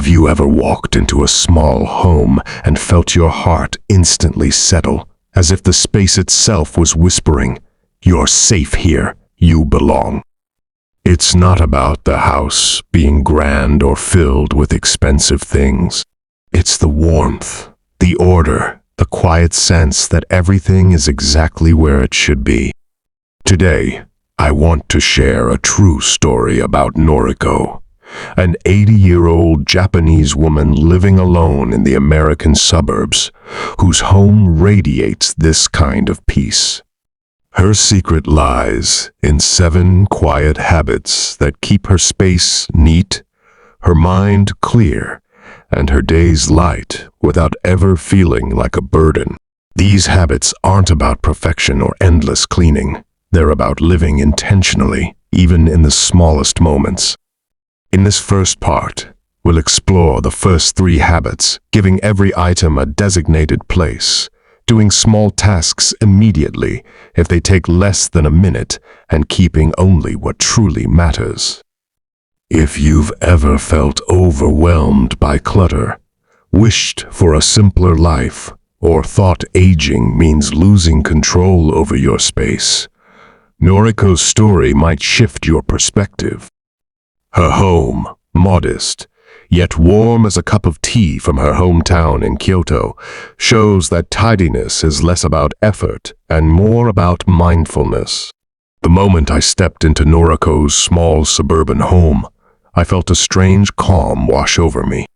you ever walked into a small home and felt your heart instantly settle, as if the space itself was whispering, "You're safe here, you belong"? It's not about the house being grand or filled with expensive things. It's the warmth, the order, the quiet sense that everything is exactly where it should be. Today, I want to share a true story about Noriko, an 80-year-old Japanese woman living alone in the American suburbs, whose home radiates this kind of peace. Her secret lies in 7 quiet habits that keep her space neat, her mind clear, and her days light without ever feeling like a burden. These habits aren't about perfection or endless cleaning. They're about living intentionally, even in the smallest moments. In this first part, we'll explore the first 3 habits, giving every item a designated place, doing small tasks immediately if they take less than a minute, and keeping only what truly matters. If you've ever felt overwhelmed by clutter, wished for a simpler life, or thought aging means losing control over your space, Noriko's story might shift your perspective. Her home, modest, yet warm as a cup of tea from her hometown in Kyoto, shows that tidiness is less about effort and more about mindfulness. The moment I stepped into Noriko's small suburban home, I felt a strange calm wash over me.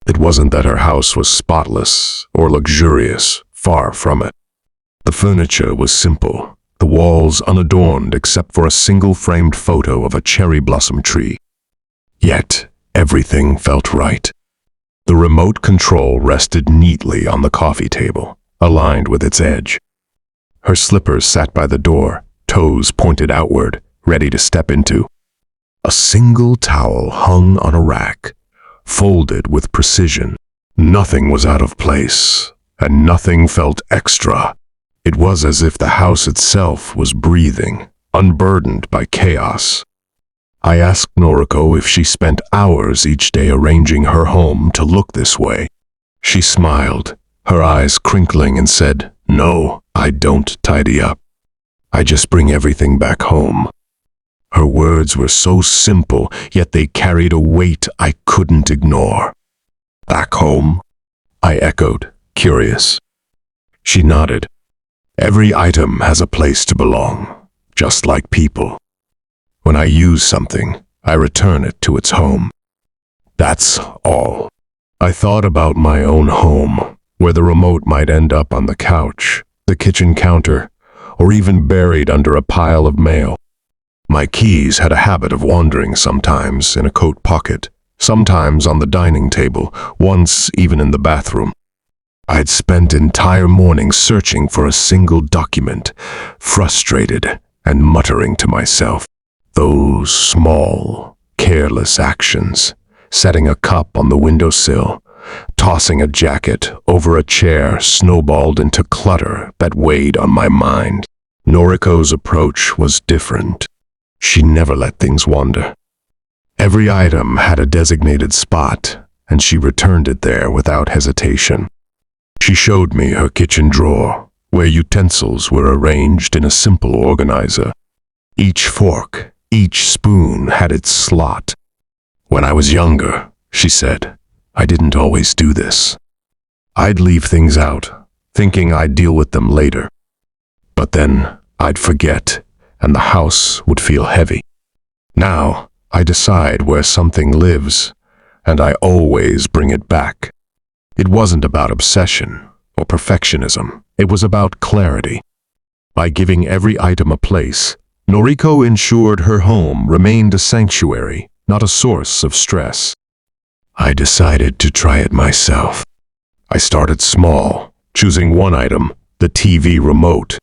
It wasn't that her house was spotless or luxurious, far from it. The furniture was simple, the walls unadorned except for a single framed photo of a cherry blossom tree. Yet, everything felt right. The remote control rested neatly on the coffee table, aligned with its edge. Her slippers sat by the door, toes pointed outward, ready to step into. A single towel hung on a rack, folded with precision. Nothing was out of place, and nothing felt extra. It was as if the house itself was breathing, unburdened by chaos. I asked Noriko if she spent hours each day arranging her home to look this way. She smiled, her eyes crinkling, and said, "No, I don't tidy up. I just bring everything back home." Her words were so simple, yet they carried a weight I couldn't ignore. "Back home?" I echoed, curious. She nodded. "Every item has a place to belong, just like people. When I use something, I return it to its home. That's all." I thought about my own home, where the remote might end up on the couch, the kitchen counter, or even buried under a pile of mail. My keys had a habit of wandering, sometimes in a coat pocket, sometimes on the dining table, once even in the bathroom. I'd spent entire mornings searching for a single document, frustrated and muttering to myself. Those small, careless actions, setting a cup on the windowsill, tossing a jacket over a chair, snowballed into clutter that weighed on my mind. Noriko's approach was different. She never let things wander. Every item had a designated spot, and she returned it there without hesitation. She showed me her kitchen drawer, where utensils were arranged in a simple organizer. Each fork, each spoon had its slot. "When I was younger," she said, "I didn't always do this. I'd leave things out, thinking I'd deal with them later. But then I'd forget, and the house would feel heavy. Now I decide where something lives, and I always bring it back." It wasn't about obsession or perfectionism. It was about clarity. By giving every item a place, Noriko ensured her home remained a sanctuary, not a source of stress. I decided to try it myself. I started small, choosing one item, the TV remote.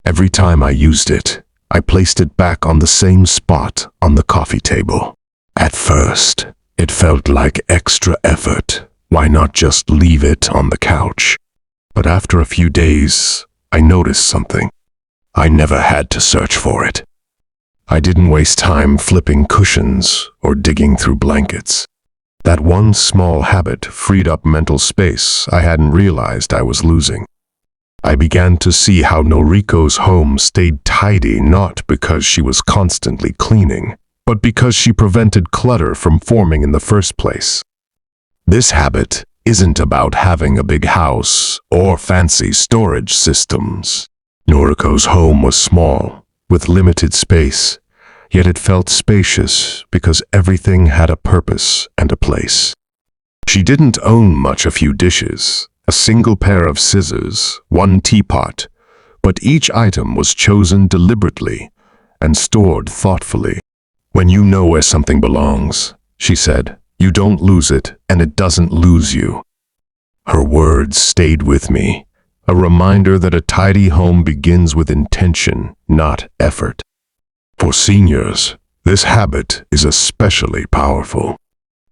Every time I used it, I placed it back on the same spot on the coffee table. At first, it felt like extra effort. Why not just leave it on the couch? But after a few days, I noticed something. I never had to search for it. I didn't waste time flipping cushions or digging through blankets. That one small habit freed up mental space I hadn't realized I was losing. I began to see how Noriko's home stayed tidy not because she was constantly cleaning, but because she prevented clutter from forming in the first place. This habit isn't about having a big house or fancy storage systems. Noriko's home was small, with limited space, yet it felt spacious because everything had a purpose and a place. She didn't own much: a few dishes, a single pair of scissors, one teapot, but each item was chosen deliberately and stored thoughtfully. "When you know where something belongs," she said, "you don't lose it and it doesn't lose you." Her words stayed with me, a reminder that a tidy home begins with intention, not effort. For seniors, this habit is especially powerful.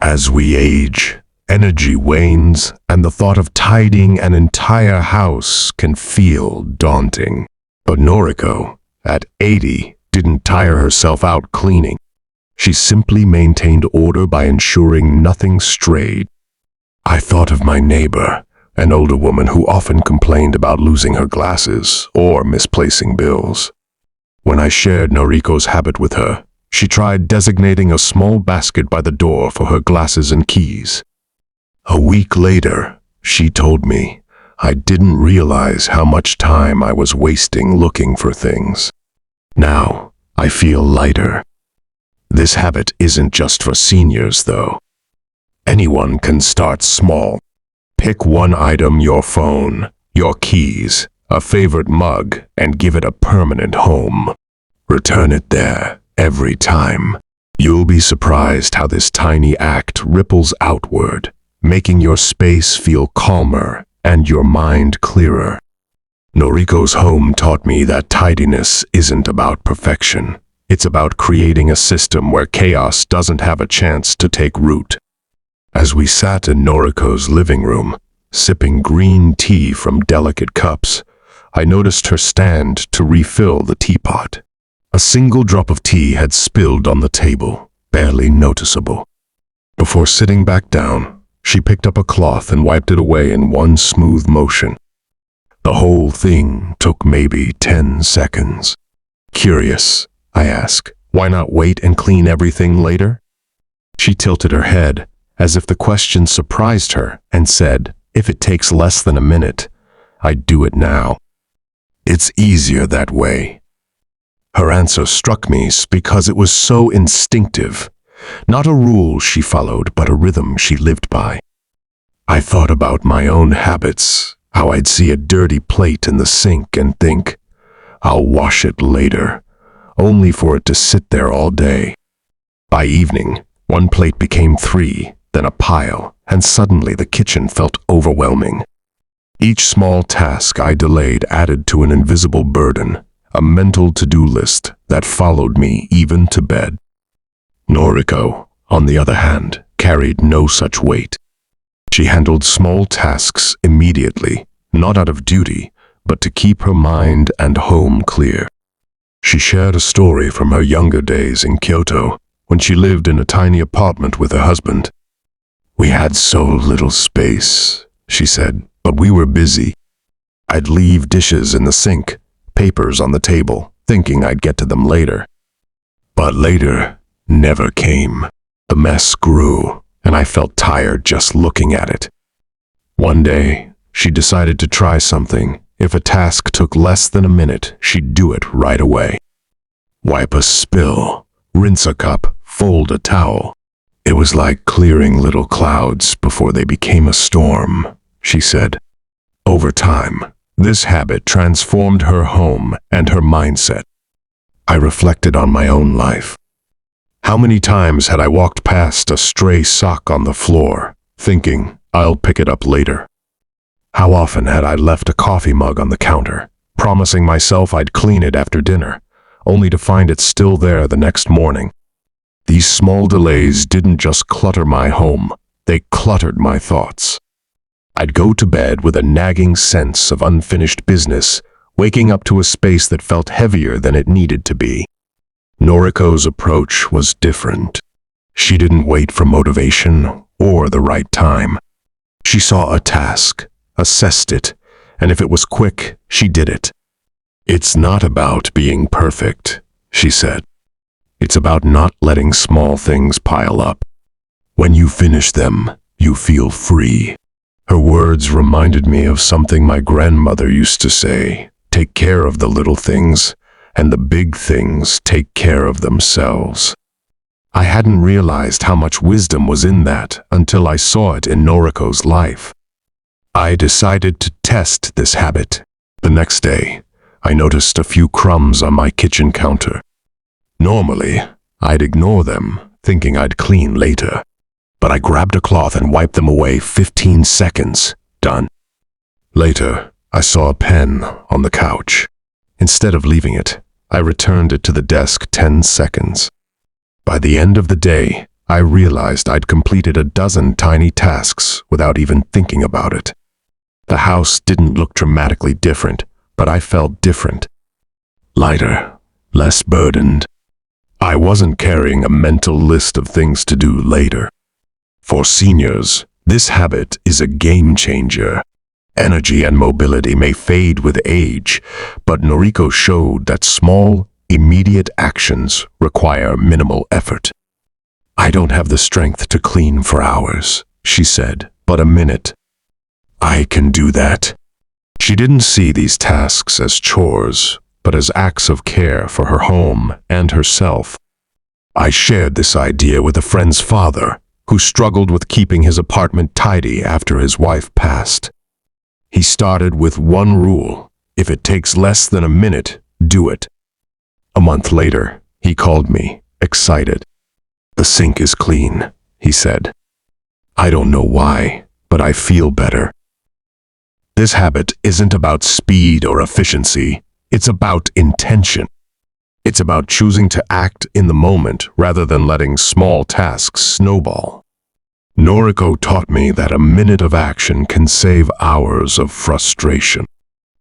As we age, energy wanes, and the thought of tidying an entire house can feel daunting. But Noriko, at 80, didn't tire herself out cleaning. She simply maintained order by ensuring nothing strayed. I thought of my neighbor, an older woman who often complained about losing her glasses or misplacing bills. When I shared Noriko's habit with her, she tried designating a small basket by the door for her glasses and keys. A week later, she told me, "I didn't realize how much time I was wasting looking for things. Now, I feel lighter." This habit isn't just for seniors, though. Anyone can start small. Pick one item: your phone, your keys, a favorite mug, and give it a permanent home. Return it there every time. You'll be surprised how this tiny act ripples outward, making your space feel calmer and your mind clearer. Noriko's home taught me that tidiness isn't about perfection. It's about creating a system where chaos doesn't have a chance to take root. As we sat in Noriko's living room, sipping green tea from delicate cups, I noticed her stand to refill the teapot. A single drop of tea had spilled on the table, barely noticeable. Before sitting back down, she picked up a cloth and wiped it away in one smooth motion. The whole thing took maybe 10 seconds. Curious, I asked, why not wait and clean everything later? She tilted her head, as if the question surprised her, and said, "If it takes less than a minute, I'd do it now. It's easier that way." Her answer struck me because it was so instinctive. Not a rule she followed, but a rhythm she lived by. I thought about my own habits, how I'd see a dirty plate in the sink and think, "I'll wash it later," only for it to sit there all day. By evening, one plate became 3, then a pile, and suddenly the kitchen felt overwhelming. Each small task I delayed added to an invisible burden, a mental to-do list that followed me even to bed. Noriko, on the other hand, carried no such weight. She handled small tasks immediately, not out of duty, but to keep her mind and home clear. She shared a story from her younger days in Kyoto, when she lived in a tiny apartment with her husband. "We had so little space," she said, "but we were busy. I'd leave dishes in the sink, papers on the table, thinking I'd get to them later. But later never came. The mess grew, and I felt tired just looking at it. One day, she decided to try something. If a task took less than a minute, she'd do it right away. Wipe a spill, rinse a cup, fold a towel. It was like clearing little clouds before they became a storm," she said. Over time, this habit transformed her home and her mindset. I reflected on my own life. How many times had I walked past a stray sock on the floor, thinking, "I'll pick it up later"? How often had I left a coffee mug on the counter, promising myself I'd clean it after dinner, only to find it still there the next morning? These small delays didn't just clutter my home, they cluttered my thoughts. I'd go to bed with a nagging sense of unfinished business, waking up to a space that felt heavier than it needed to be. Noriko's approach was different. She didn't wait for motivation or the right time. She saw a task, assessed it, and if it was quick, she did it. "It's not about being perfect," she said. "It's about not letting small things pile up. When you finish them, you feel free." Her words reminded me of something my grandmother used to say: "Take care of the little things, and the big things take care of themselves." I hadn't realized how much wisdom was in that until I saw it in Noriko's life. I decided to test this habit. The next day, I noticed a few crumbs on my kitchen counter. Normally, I'd ignore them, thinking I'd clean later. But I grabbed a cloth and wiped them away. 15 seconds. Done. Later, I saw a pen on the couch. Instead of leaving it, I returned it to the desk 10 seconds. By the end of the day, I realized I'd completed a dozen tiny tasks without even thinking about it. The house didn't look dramatically different, but I felt different. Lighter, less burdened. I wasn't carrying a mental list of things to do later. For seniors, this habit is a game changer. Energy and mobility may fade with age, but Noriko showed that small, immediate actions require minimal effort. "I don't have the strength to clean for hours," she said, "but a minute. I can do that." She didn't see these tasks as chores, but as acts of care for her home and herself. I shared this idea with a friend's father, who struggled with keeping his apartment tidy after his wife passed. He started with one rule: if it takes less than a minute, do it. A month later, he called me, excited. "The sink is clean," he said. "I don't know why, but I feel better." This habit isn't about speed or efficiency, it's about intention. It's about choosing to act in the moment rather than letting small tasks snowball. Noriko taught me that a minute of action can save hours of frustration.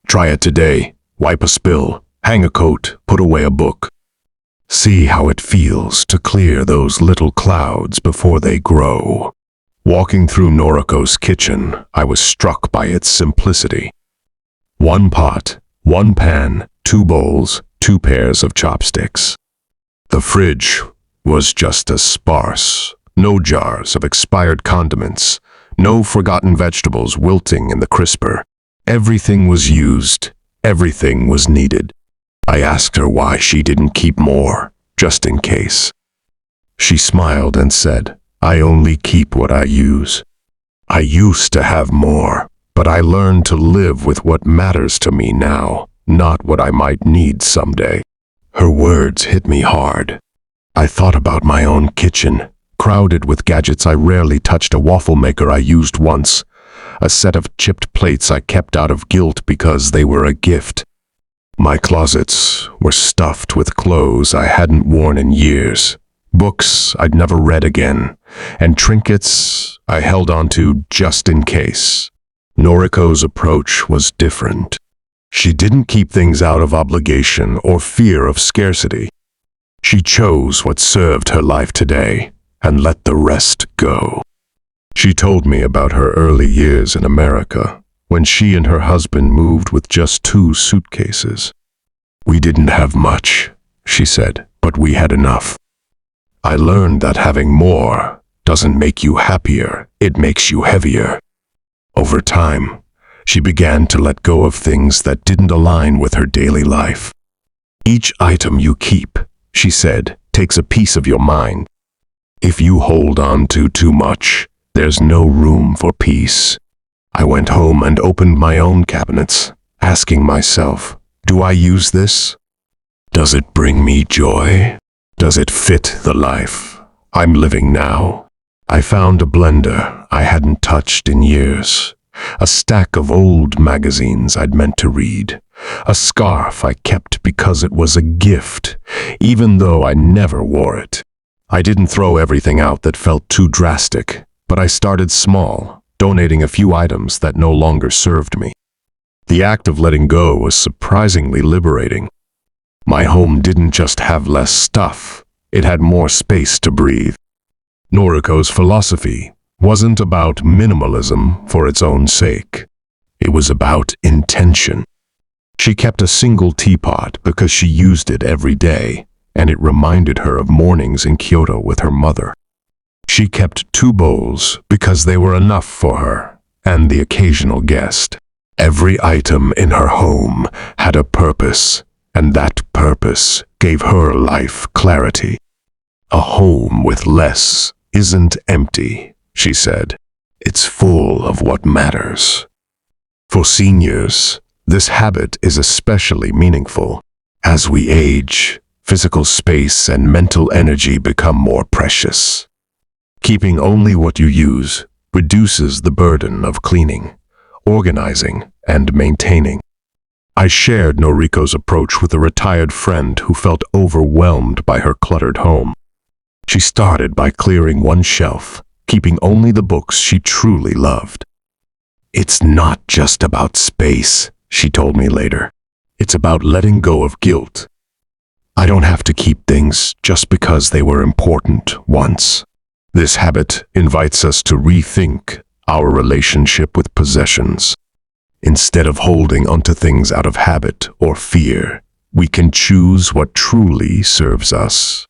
Try it today. Wipe a spill, hang a coat, put away a book. See how it feels to clear those little clouds before they grow. Walking through Noriko's kitchen, I was struck by its simplicity. One pot, one pan, 2 bowls, 2 pairs of chopsticks. The fridge was just as sparse. No jars of expired condiments, no forgotten vegetables wilting in the crisper. Everything was used, everything was needed. I asked her why she didn't keep more, just in case. She smiled and said, "I only keep what I use. I used to have more, but I learned to live with what matters to me now, not what I might need someday." Her words hit me hard. I thought about my own kitchen, crowded with gadgets I rarely touched, a waffle maker I used once, a set of chipped plates I kept out of guilt because they were a gift. My closets were stuffed with clothes I hadn't worn in years, books I'd never read again, and trinkets I held onto just in case. Noriko's approach was different. She didn't keep things out of obligation or fear of scarcity. She chose what served her life today and let the rest go. She told me about her early years in America, when she and her husband moved with just 2 suitcases. "We didn't have much," she said, "but we had enough. I learned that having more doesn't make you happier, it makes you heavier." Over time, she began to let go of things that didn't align with her daily life. "Each item you keep," she said, "takes a piece of your mind. If you hold on to too much, there's no room for peace." I went home and opened my own cabinets, asking myself, do I use this? Does it bring me joy? Does it fit the life I'm living now? I found a blender I hadn't touched in years, a stack of old magazines I'd meant to read, a scarf I kept because it was a gift, even though I never wore it. I didn't throw everything out that felt too drastic, but I started small, donating a few items that no longer served me. The act of letting go was surprisingly liberating. My home didn't just have less stuff, it had more space to breathe. Noriko's philosophy, wasn't about minimalism for its own sake. It was about intention. She kept a single teapot because she used it every day, and it reminded her of mornings in Kyoto with her mother. She kept 2 bowls because they were enough for her and the occasional guest. Every item in her home had a purpose, and that purpose gave her life clarity. A home with less isn't empty, she said. It's full of what matters. For seniors, this habit is especially meaningful. As we age, physical space and mental energy become more precious. Keeping only what you use reduces the burden of cleaning, organizing, and maintaining. I shared Noriko's approach with a retired friend who felt overwhelmed by her cluttered home. She started by clearing one shelf, keeping only the books she truly loved. "It's not just about space," she told me later. "It's about letting go of guilt. I don't have to keep things just because they were important once." This habit invites us to rethink our relationship with possessions. Instead of holding onto things out of habit or fear, we can choose what truly serves us.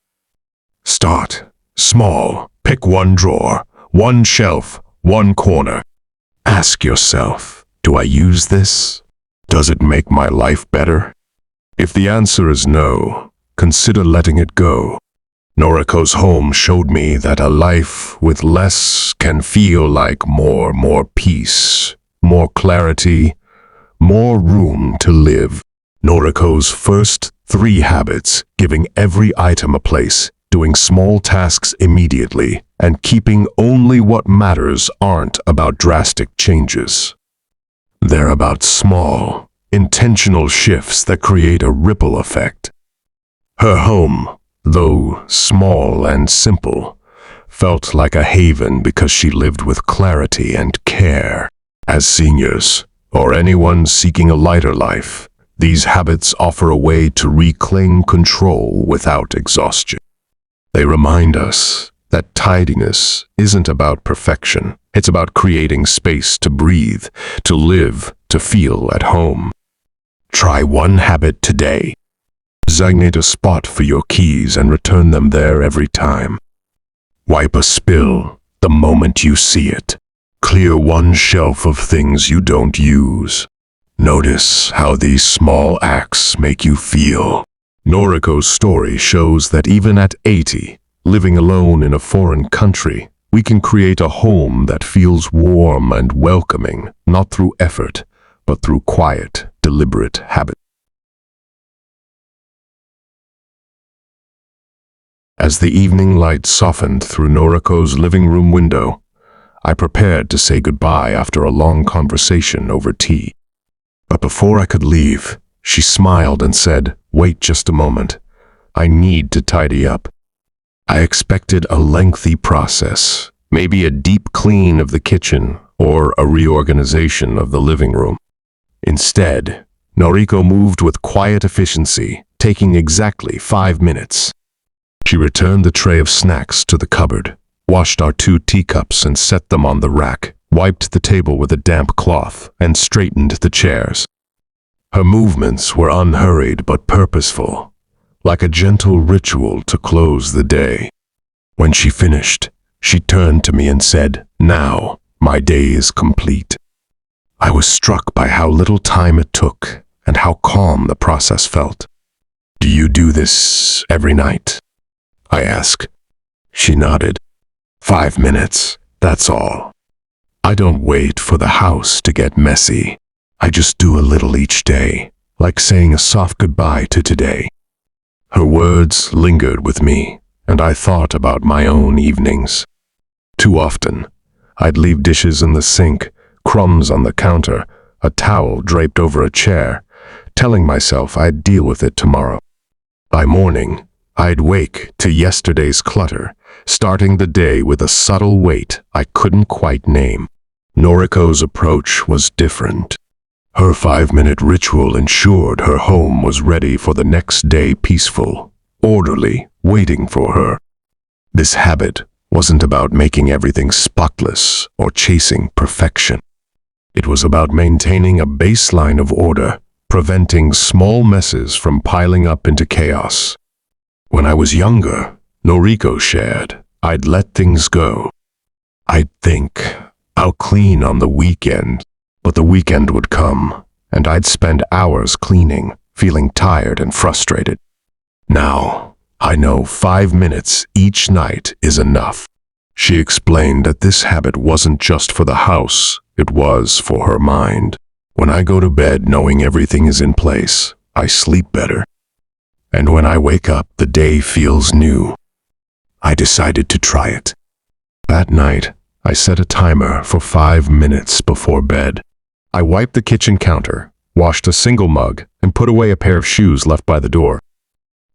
Start small. Pick one drawer, one shelf, one corner. Ask yourself, do I use this? Does it make my life better? If the answer is no, consider letting it go. Noriko's home showed me that a life with less can feel like more peace, more clarity, more room to live. Noriko's first 3 habits, giving every item a place, doing small tasks immediately, and keeping only what matters, aren't about drastic changes. They're about small, intentional shifts that create a ripple effect. Her home, though small and simple, felt like a haven because she lived with clarity and care. As seniors, or anyone seeking a lighter life, these habits offer a way to reclaim control without exhaustion. They remind us that tidiness isn't about perfection. It's about creating space to breathe, to live, to feel at home. Try one habit today. Designate a spot for your keys and return them there every time. Wipe a spill the moment you see it. Clear one shelf of things you don't use. Notice how these small acts make you feel. Noriko's story shows that even at 80, living alone in a foreign country, we can create a home that feels warm and welcoming, not through effort, but through quiet, deliberate habit. As the evening light softened through Noriko's living room window, I prepared to say goodbye after a long conversation over tea. But before I could leave, she smiled and said, "Wait just a moment. I need to tidy up." I expected a lengthy process, maybe a deep clean of the kitchen or a reorganization of the living room. Instead, Noriko moved with quiet efficiency, taking exactly 5 minutes. She returned the tray of snacks to the cupboard, washed our 2 teacups and set them on the rack, wiped the table with a damp cloth, and straightened the chairs. Her movements were unhurried but purposeful, like a gentle ritual to close the day. When she finished, she turned to me and said, "Now, my day is complete." I was struck by how little time it took and how calm the process felt. "Do you do this every night?" I asked. She nodded. 5 minutes, that's all. I don't wait for the house to get messy. I just do a little each day, like saying a soft goodbye to today. Her words lingered with me, and I thought about my own evenings. Too often, I'd leave dishes in the sink, crumbs on the counter, a towel draped over a chair, telling myself I'd deal with it tomorrow. By morning, I'd wake to yesterday's clutter, starting the day with a subtle weight I couldn't quite name. Noriko's approach was different. Her 5-minute ritual ensured her home was ready for the next day, peaceful, orderly, waiting for her. This habit wasn't about making everything spotless or chasing perfection. It was about maintaining a baseline of order, preventing small messes from piling up into chaos. When I was younger, Noriko shared, I'd let things go. I'd think, I'll clean on the weekend, but the weekend would come, and I'd spend hours cleaning, feeling tired and frustrated. Now, I know 5 minutes each night is enough. She explained that this habit wasn't just for the house, it was for her mind. When I go to bed knowing everything is in place, I sleep better. And when I wake up, the day feels new. I decided to try it. That night, I set a timer for 5 minutes before bed. I wiped the kitchen counter, washed a single mug, and put away a pair of shoes left by the door.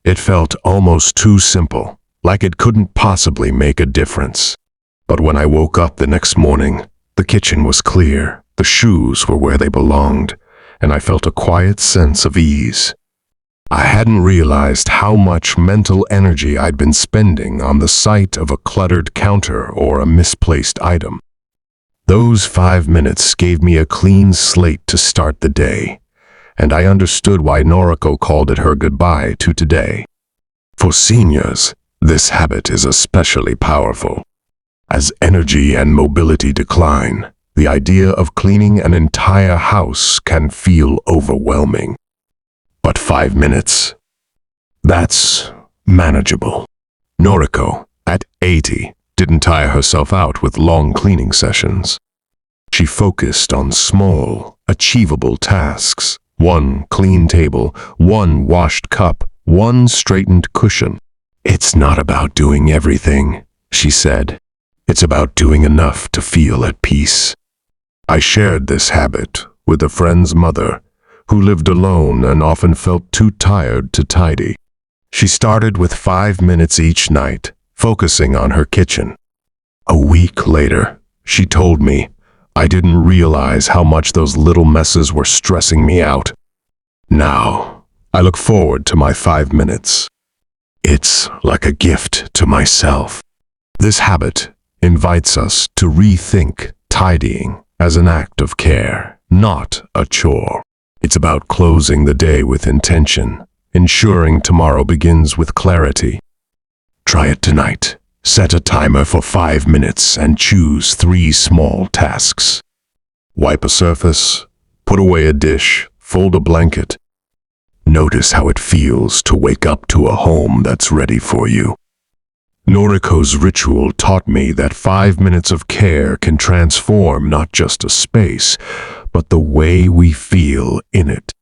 It felt almost too simple, like it couldn't possibly make a difference. But when I woke up the next morning, the kitchen was clear, the shoes were where they belonged, and I felt a quiet sense of ease. I hadn't realized how much mental energy I'd been spending on the sight of a cluttered counter or a misplaced item. Those 5 minutes gave me a clean slate to start the day, and I understood why Noriko called it her goodbye to today. For seniors, this habit is especially powerful. As energy and mobility decline, the idea of cleaning an entire house can feel overwhelming. But 5 minutes? That's manageable. Noriko, at 80, didn't tire herself out with long cleaning sessions. She focused on small, achievable tasks. 1 clean table, 1 washed cup, 1 straightened cushion. It's not about doing everything, she said. It's about doing enough to feel at peace. I shared this habit with a friend's mother who lived alone and often felt too tired to tidy. She started with 5 minutes each night, focusing on her kitchen. A week later, she told me, I didn't realize how much those little messes were stressing me out. Now, I look forward to my 5 minutes. It's like a gift to myself. This habit invites us to rethink tidying as an act of care, not a chore. It's about closing the day with intention, ensuring tomorrow begins with clarity. Try it tonight. Set a timer for 5 minutes and choose 3 small tasks. Wipe a surface, put away a dish, fold a blanket. Notice how it feels to wake up to a home that's ready for you. Noriko's ritual taught me that 5 minutes of care can transform not just a space, but the way we feel in it.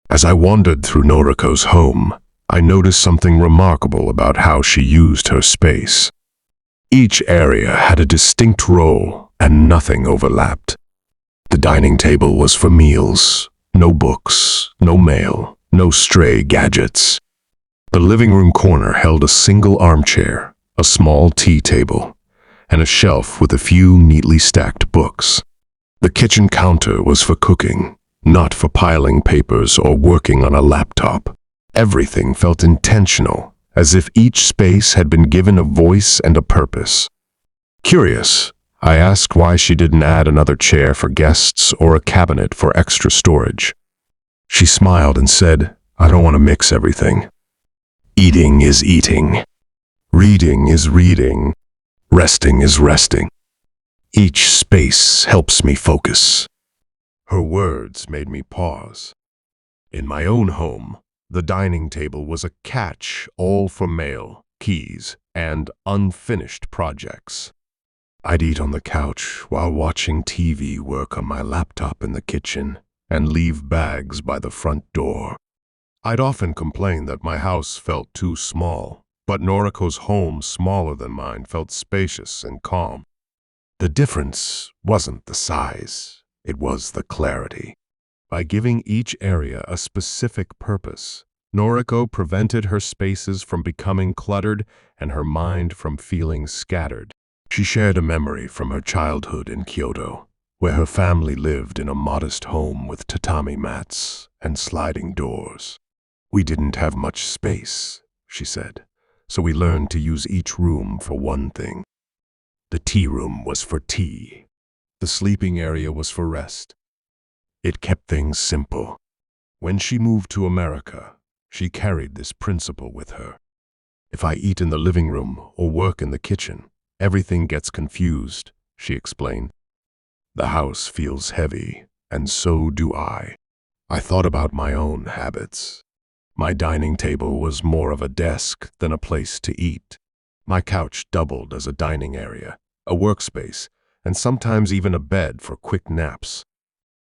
As I wandered through Noriko's home, I noticed something remarkable about how she used her space. Each area had a distinct role, and nothing overlapped. The dining table was for meals, no books, no mail, no stray gadgets. The living room corner held a single armchair, a small tea table, and a shelf with a few neatly stacked books. The kitchen counter was for cooking, not for piling papers or working on a laptop. Everything felt intentional, as if each space had been given a voice and a purpose. Curious, I asked why she didn't add another chair for guests or a cabinet for extra storage. She smiled and said, I don't want to mix everything. Eating is eating. Reading is reading. Resting is resting. Each space helps me focus. Her words made me pause. In my own home, the dining table was a catch all for mail, keys, and unfinished projects. I'd eat on the couch while watching TV, work on my laptop in the kitchen, and leave bags by the front door. I'd often complain that my house felt too small, but Noriko's home, smaller than mine, felt spacious and calm. The difference wasn't the size, it was the clarity. By giving each area a specific purpose, Noriko prevented her spaces from becoming cluttered and her mind from feeling scattered. She shared a memory from her childhood in Kyoto, where her family lived in a modest home with tatami mats and sliding doors. We didn't have much space, she said, so we learned to use each room for one thing. The tea room was for tea. The sleeping area was for rest. It kept things simple. When she moved to America, she carried this principle with her. If I eat in the living room or work in the kitchen, everything gets confused, she explained. The house feels heavy, and so do I. I thought about my own habits. My dining table was more of a desk than a place to eat. My couch doubled as a dining area, a workspace, and sometimes even a bed for quick naps.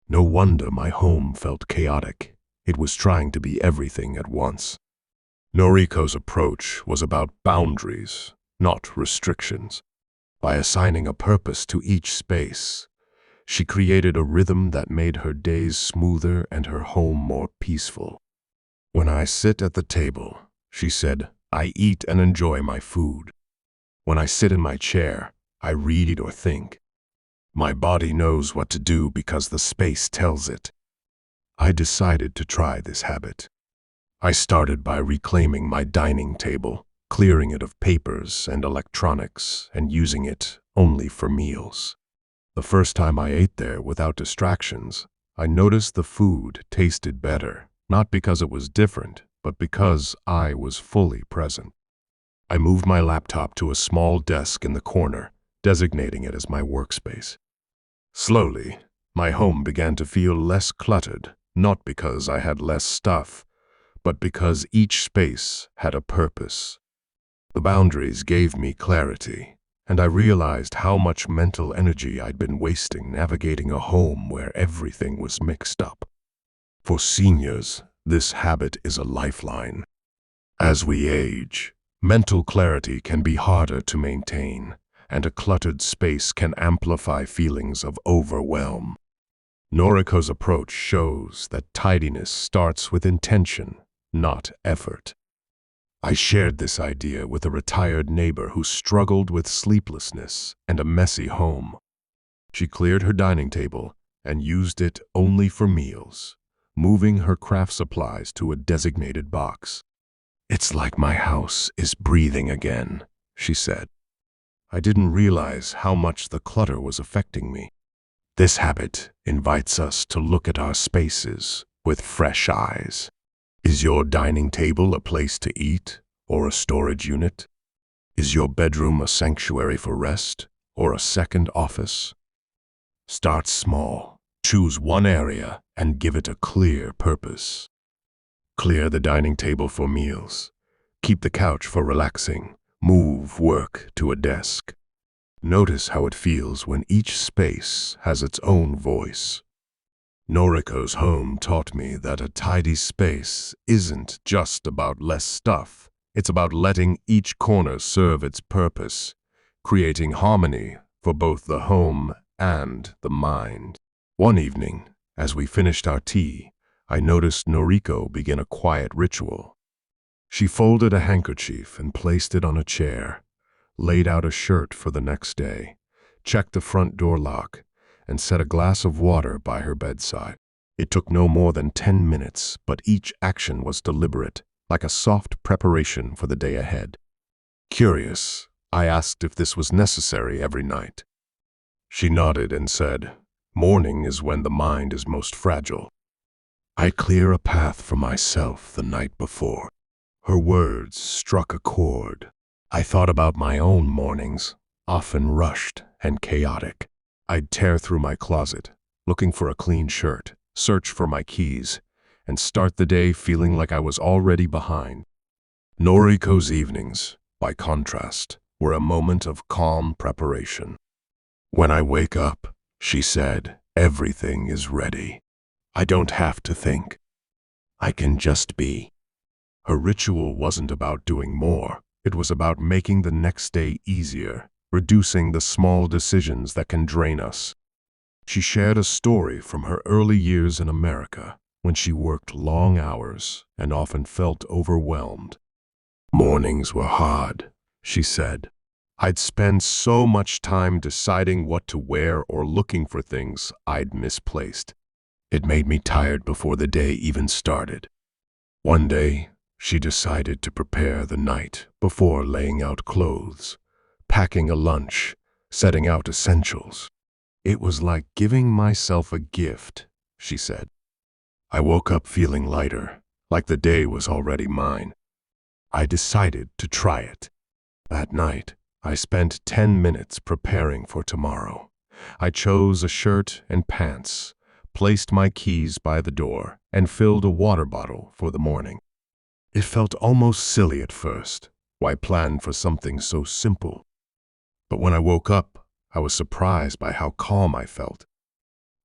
No wonder my home felt chaotic. It was trying to be everything at once. Noriko's approach was about boundaries, not restrictions. By assigning a purpose to each space, she created a rhythm that made her days smoother and her home more peaceful. When I sit at the table, she said, I eat and enjoy my food. When I sit in my chair, I read or think. My body knows what to do because the space tells it. I decided to try this habit. I started by reclaiming my dining table, clearing it of papers and electronics, and using it only for meals. The first time I ate there without distractions, I noticed the food tasted better, not because it was different, but because I was fully present. I moved my laptop to a small desk in the corner, designating it as my workspace. Slowly, my home began to feel less cluttered, not because I had less stuff, but because each space had a purpose. The boundaries gave me clarity, and I realized how much mental energy I'd been wasting navigating a home where everything was mixed up. For seniors, this habit is a lifeline. As we age, mental clarity can be harder to maintain, and a cluttered space can amplify feelings of overwhelm. Noriko's approach shows that tidiness starts with intention, not effort. I shared this idea with a retired neighbor who struggled with sleeplessness and a messy home. She cleared her dining table and used it only for meals, moving her craft supplies to a designated box. It's like my house is breathing again, she said. I didn't realize how much the clutter was affecting me. This habit invites us to look at our spaces with fresh eyes. Is your dining table a place to eat or a storage unit? Is your bedroom a sanctuary for rest or a second office? Start small. Choose one area and give it a clear purpose. Clear the dining table for meals. Keep the couch for relaxing. Move work to a desk. Notice how it feels when each space has its own voice. Noriko's home taught me that a tidy space isn't just about less stuff. It's about letting each corner serve its purpose, creating harmony for both the home and the mind. One evening, as we finished our tea, I noticed Noriko begin a quiet ritual. She folded a handkerchief and placed it on a chair, laid out a shirt for the next day, checked the front door lock, and set a glass of water by her bedside. It took no more than 10 minutes, but each action was deliberate, like a soft preparation for the day ahead. Curious, I asked if this was necessary every night. She nodded and said, "Morning is when the mind is most fragile. I clear a path for myself the night before." Her words struck a chord. I thought about my own mornings, often rushed and chaotic. I'd tear through my closet, looking for a clean shirt, search for my keys, and start the day feeling like I was already behind. Noriko's evenings, by contrast, were a moment of calm preparation. When I wake up, she said, everything is ready. I don't have to think. I can just be. Her ritual wasn't about doing more. It was about making the next day easier, reducing the small decisions that can drain us. She shared a story from her early years in America, when she worked long hours and often felt overwhelmed. Mornings were hard, she said. I'd spend so much time deciding what to wear or looking for things I'd misplaced. It made me tired before the day even started. One day, she decided to prepare the night before laying out clothes, packing a lunch, setting out essentials. It was like giving myself a gift, she said. I woke up feeling lighter, like the day was already mine. I decided to try it. That night, I spent 10 minutes preparing for tomorrow. I chose a shirt and pants, placed my keys by the door, and filled a water bottle for the morning. It felt almost silly at first. Why plan for something so simple? But when I woke up, I was surprised by how calm I felt.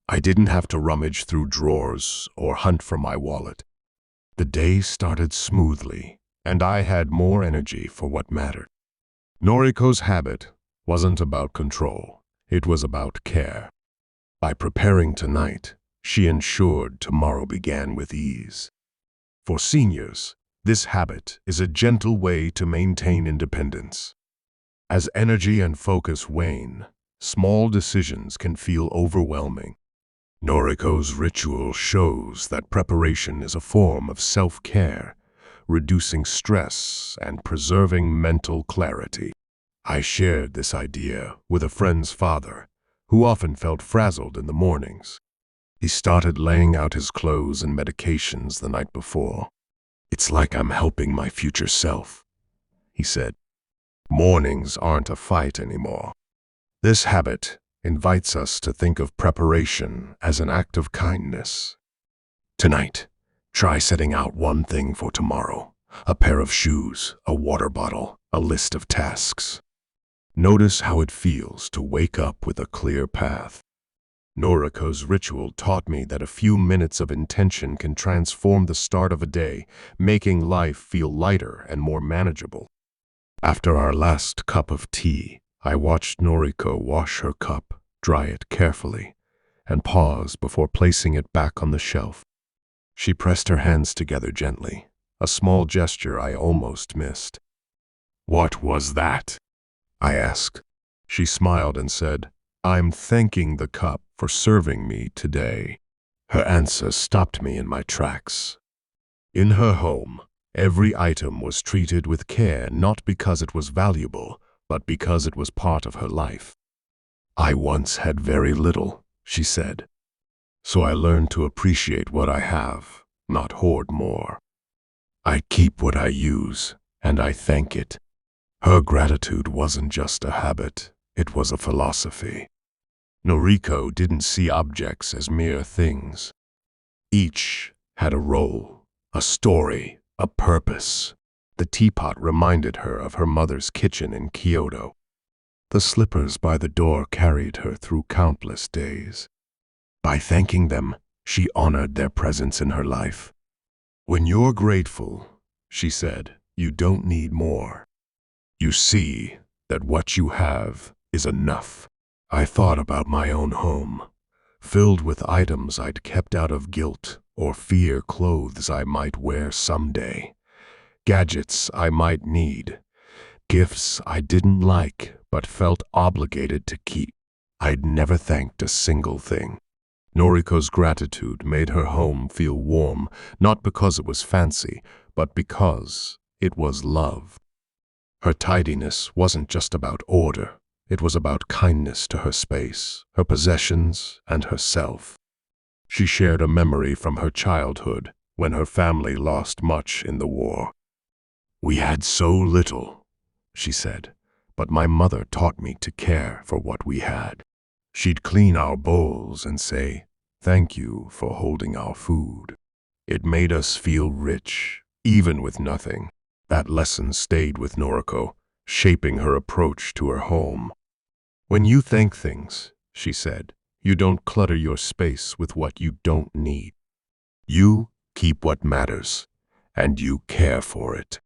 I didn't have to rummage through drawers or hunt for my wallet. The day started smoothly, and I had more energy for what mattered. Noriko's habit wasn't about control. It was about care. By preparing tonight, she ensured tomorrow began with ease. For seniors, this habit is a gentle way to maintain independence. As energy and focus wane, small decisions can feel overwhelming. Noriko's ritual shows that preparation is a form of self-care, reducing stress and preserving mental clarity. I shared this idea with a friend's father, who often felt frazzled in the mornings. He started laying out his clothes and medications the night before. "It's like I'm helping my future self," he said. Mornings aren't a fight anymore. This habit invites us to think of preparation as an act of kindness. Tonight, try setting out one thing for tomorrow: a pair of shoes, a water bottle, a list of tasks. Notice how it feels to wake up with a clear path. Noriko's ritual taught me that a few minutes of intention can transform the start of a day, making life feel lighter and more manageable. After our last cup of tea, I watched Noriko wash her cup, dry it carefully, and pause before placing it back on the shelf. She pressed her hands together gently, a small gesture I almost missed. "What was that?" I asked. She smiled and said, "I'm thanking the cup for serving me today." Her answer stopped me in my tracks. In her home, every item was treated with care, not because it was valuable, but because it was part of her life. "I once had very little," she said, "so I learned to appreciate what I have, not hoard more. I keep what I use, and I thank it." Her gratitude wasn't just a habit, it was a philosophy. Noriko didn't see objects as mere things. Each had a role, a story, a purpose. The teapot reminded her of her mother's kitchen in Kyoto. The slippers by the door carried her through countless days. By thanking them, she honored their presence in her life. "When you're grateful," she said, "you don't need more. You see that what you have is enough." I thought about my own home, filled with items I'd kept out of guilt or fear, clothes I might wear someday, gadgets I might need, gifts I didn't like but felt obligated to keep. I'd never thanked a single thing. Noriko's gratitude made her home feel warm, not because it was fancy, but because it was love. Her tidiness wasn't just about order. It was about kindness to her space, her possessions, and herself. She shared a memory from her childhood when her family lost much in the war. "We had so little," she said, "but my mother taught me to care for what we had. She'd clean our bowls and say, 'Thank you for holding our food.' It made us feel rich, even with nothing." That lesson stayed with Noriko, shaping her approach to her home. "When you thank things," she said, "you don't clutter your space with what you don't need. You keep what matters, and you care for it."